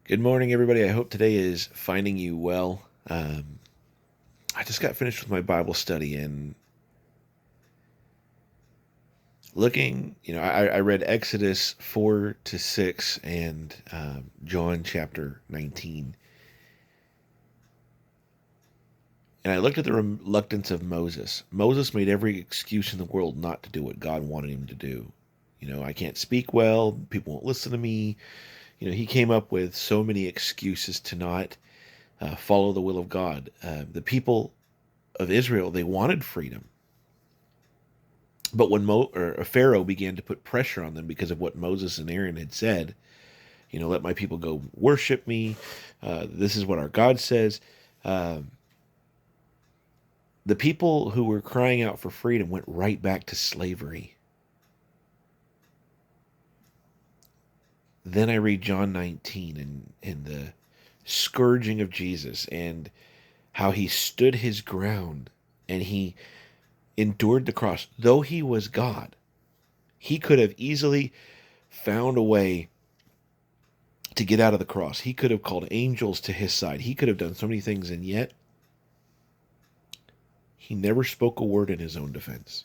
Good morning, everybody. I hope today is finding you well. I just got finished with my Bible study and looking, I read Exodus 4 to 6 and John chapter 19. And I looked at the reluctance of Moses. Moses made every excuse in the world not to do what God wanted him to do. I can't speak well. People won't listen to me. He came up with so many excuses to not follow the will of God. The people of Israel, they wanted freedom. But when Pharaoh began to put pressure on them because of what Moses and Aaron had said, let my people go worship me. This is what our God says. Uh, the people who were crying out for freedom went right back to slavery. Then I read John 19 and the scourging of Jesus and how he stood his ground and he endured the cross. Though he was God, he could have easily found a way to get out of the cross. He could have called angels to his side. He could have done so many things, and yet he never spoke a word in his own defense.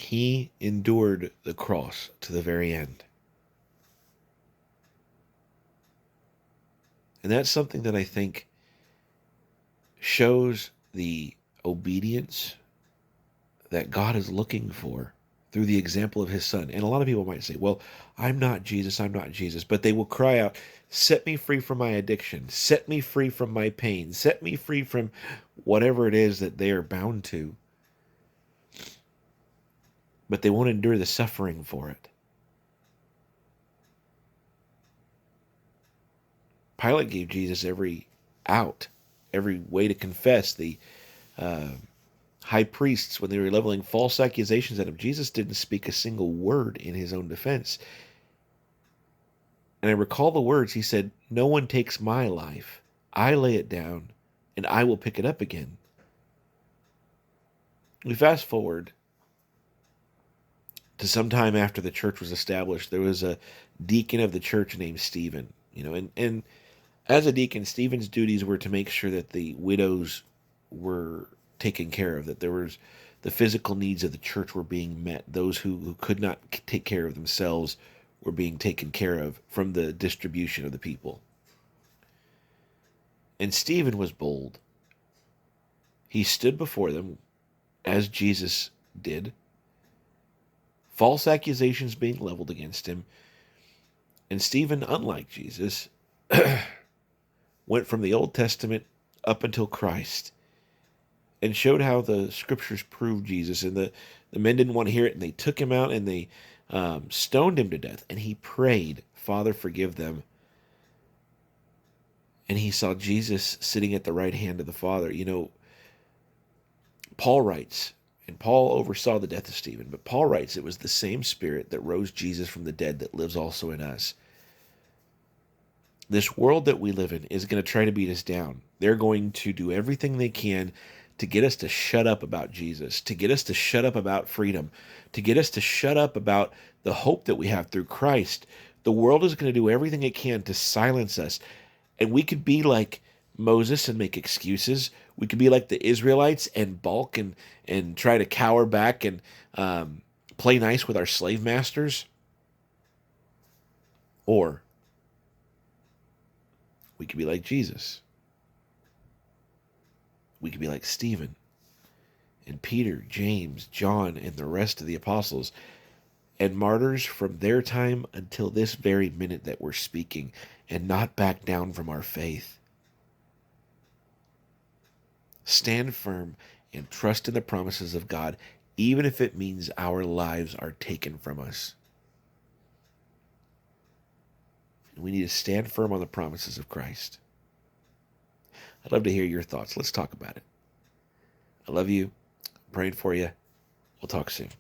He endured the cross to the very end. And that's something that I think shows the obedience that God is looking for through the example of his son. And a lot of people might say, well, I'm not Jesus, I'm not Jesus. But they will cry out, set me free from my addiction, set me free from my pain, set me free from whatever it is that they are bound to. But they won't endure the suffering for it. Pilate gave Jesus every out, every way to confess. The high priests, when they were leveling false accusations at him, Jesus didn't speak a single word in his own defense. And I recall the words he said, "No one takes my life. I lay it down, and I will pick it up again." We fast forward to some time after the church was established. There was a deacon of the church named Stephen. And as a deacon, Stephen's duties were to make sure that the widows were taken care of, that there was the physical needs of the church were being met. Those who could not take care of themselves were being taken care of from the distribution of the people. And Stephen was bold. He stood before them, as Jesus did, false accusations being leveled against him. And Stephen, unlike Jesus, went from the Old Testament up until Christ and showed how the scriptures proved Jesus. And the men didn't want to hear it, and they took him out and they stoned him to death. And he prayed, "Father, forgive them." And he saw Jesus sitting at the right hand of the Father. Paul writes, and Paul oversaw the death of Stephen, but Paul writes it was the same Spirit that rose Jesus from the dead that lives also in us. This world that we live in is going to try to beat us down. They're going to do everything they can to get us to shut up about Jesus, to get us to shut up about freedom, to get us to shut up about the hope that we have through Christ. The world is going to do everything it can to silence us. And we could be like Moses and make excuses. We could be like the Israelites and balk and try to cower back and play nice with our slave masters. Or we could be like Jesus. We could be like Stephen and Peter, James, John, and the rest of the apostles and martyrs from their time until this very minute that we're speaking, and not back down from our faith. Stand firm and trust in the promises of God, even if it means our lives are taken from us. We need to stand firm on the promises of Christ. I'd love to hear your thoughts. Let's talk about it. I love you. I'm praying for you. We'll talk soon.